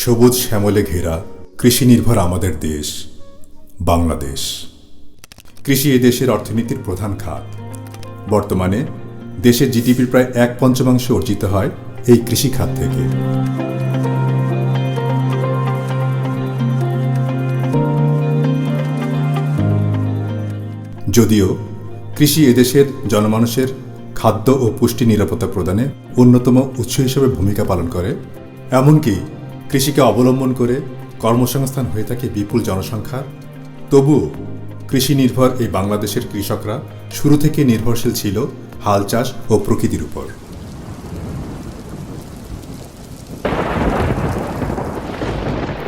সবুজ শ্যামলে ঘেরা কৃষি নির্ভর আমাদের দেশ বাংলাদেশ। কৃষি এ দেশের অর্থনীতির প্রধান খাত। বর্তমানে দেশের জিডিপির প্রায় 1/5 অর্জিত হয় এই কৃষি খাত থেকে। যদিও কৃষি এদেশের জনমানুষের খাদ্য ও পুষ্টি নিরাপত্তা প্রদানে অন্যতম উৎস হিসেবে ভূমিকা পালন করে, এমনকি কৃষিকে অবলম্বন করে কর্মসংস্থান হয়ে থাকে বিপুল জনসংখ্যার, তবুও কৃষি নির্ভর এই বাংলাদেশের কৃষকরা শুরু থেকে নির্ভরশীল ছিল হাল চাষ ও প্রকৃতির উপর।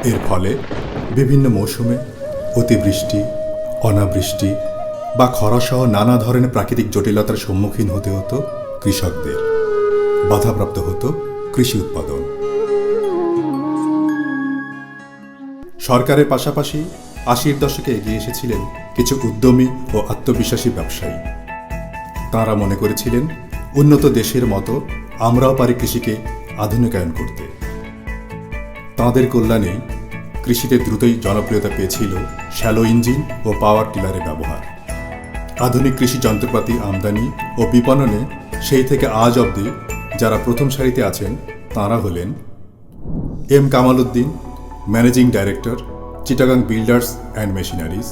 এর ফলে বিভিন্ন মৌসুমে অতিবৃষ্টি, অনাবৃষ্টি বা খরাসহ নানা ধরনের প্রাকৃতিক জটিলতার সম্মুখীন হতে হতো কৃষকদের। বাধাপ্রাপ্ত হতো কৃষি উৎপাদন। সরকারের পাশাপাশি 80-র দশকে এগিয়ে এসেছিলেন কিছু উদ্যমী ও আত্মবিশ্বাসী ব্যবসায়ী। তাঁরা মনে করেছিলেন উন্নত দেশের মতো আমরাও পারি কৃষিকে আধুনিকায়ন করতে। তাঁদের কল্যাণেই কৃষিতে দ্রুতই জনপ্রিয়তা পেয়েছিল শ্যালো ইঞ্জিন ও পাওয়ার টিলারের ব্যবহার। আধুনিক কৃষি যন্ত্রপাতি আমদানি ও বিপণনে সেই থেকে আজ অবধি যারা প্রথম সারিতে আছেন তাঁরা হলেন M Kamal Uddin, managing director, Chittagong builders and machineries;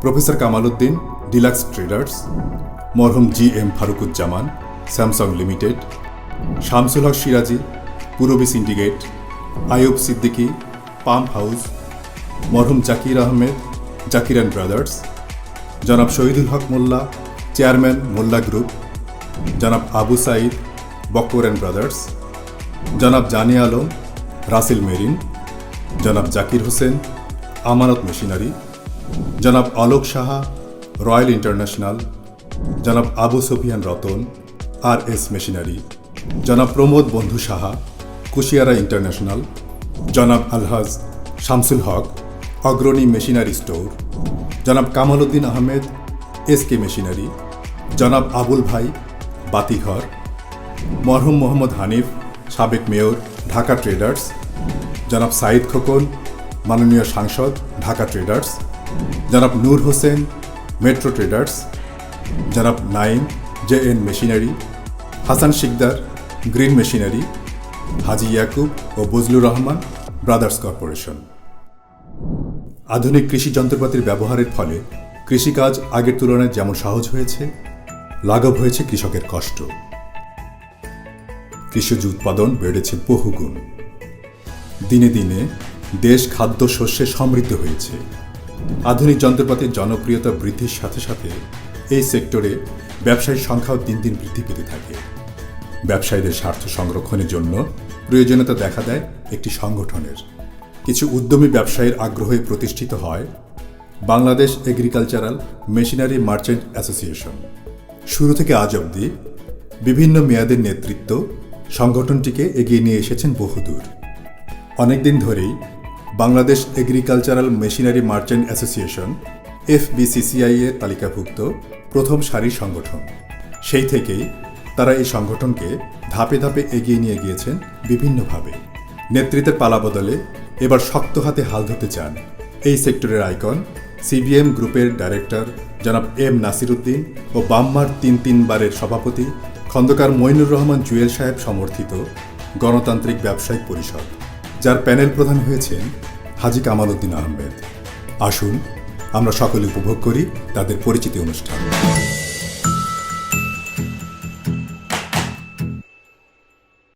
professor Kamal Uddin, deluxe traders; মরহুম GM Faruquzzaman, Samsung limited; Shamsul Haque Siraji, Purabi syndicate; Ayub Siddiqui, pump house; মরহুম জাকির আহমেদ, জাকির অ্যান্ড ব্রাদার্স; জনাব শহীদুল হক মোল্লা, চেয়ারম্যান মোল্লা গ্রুপ; জনাব আবু সাইদ, বক্কর অ্যান্ড ব্রাদার্স; জনাব জানি আলম, রাসেল মেরিন; জনাব জাকির হোসেন, আমানত মেশিনারি; জনাব অলোক সাহা, রয়্যাল ইন্টারন্যাশনাল; জনাব আবু সুফিয়ান রতন, RS মেশিনারি; জনাব প্রমোদ বন্ধু সাহা, কুশিয়ারা ইন্টারন্যাশনাল; জনাব আলহাজ শামসুল হক, অগ্রণী মেশিনারি স্টোর; জনাব কামাল উদ্দিন আহমেদ, SK মেশিনারি; জনাব আবুল ভাই, বাতিঘর; মরহুম মোহাম্মদ হানিফ, সাবেক মেয়র, ঢাকা ট্রেডার্স; জনাব সাইদ খোকন, মাননীয় সাংসদ, ঢাকা ট্রেডার্স; জনাব নূর হোসেন, মেট্রো ট্রেডার্স; জনাব Naim, JN machinery; Hasan Sikder, green machinery; হাজি ইয়াকুব ও বজলুর রহমান, ব্রাদার্স কর্পোরেশন। আধুনিক কৃষি যন্ত্রপাতির ব্যবহারের ফলে কৃষিকাজ আগের তুলনায় যেমন সহজ হয়েছে, লাঘব হয়েছে কৃষকের কষ্ট। কৃষিজ উৎপাদন বেড়েছে বহুগুণ। দিনে দিনে দেশ খাদ্য শস্যে সমৃদ্ধ হয়েছে। আধুনিক যন্ত্রপাতির জনপ্রিয়তা বৃদ্ধির সাথে সাথে এই সেক্টরে ব্যবসায়ীর সংখ্যাও দিন দিন বৃদ্ধি পেতে থাকে। ব্যবসায়ীদের স্বার্থ সংরক্ষণের জন্য প্রয়োজনীয়তা দেখা দেয় একটি সংগঠনের। কিছু উদ্যমী ব্যবসায়ীর আগ্রহে প্রতিষ্ঠিত হয় Bangladesh agricultural machinery merchant association. শুরু থেকে আজ অবধি বিভিন্ন মেয়াদের নেতৃত্ব সংগঠনটিকে এগিয়ে নিয়ে এসেছেন বহুদূর। অনেকদিন ধরেই Bangladesh agricultural machinery merchant association FBCCI এর তালিকাভুক্ত প্রথম সারির সংগঠন। সেই থেকেই তারা এই সংগঠনকে ধাপে ধাপে এগিয়ে নিয়ে গিয়েছেন বিভিন্নভাবে। নেতৃত্বের পালাবদলে এবার শক্ত হাতে হাল ধরতে চান এই সেক্টরের আইকন CBM গ্রুপের ডাইরেক্টর জনাব M নাসির উদ্দিন ও বাম্মার 3 বারের সভাপতি খন্দকার মইনুর রহমান জুয়েল সাহেব সমর্থিত গণতান্ত্রিক ব্যবসায়িক পরিষদ, যার প্যানেল প্রধান হয়েছেন হাজি কামাল উদ্দিন আহমেদ। আসুন আমরা সকলে উপভোগ করি তাদের পরিচিতি অনুষ্ঠান।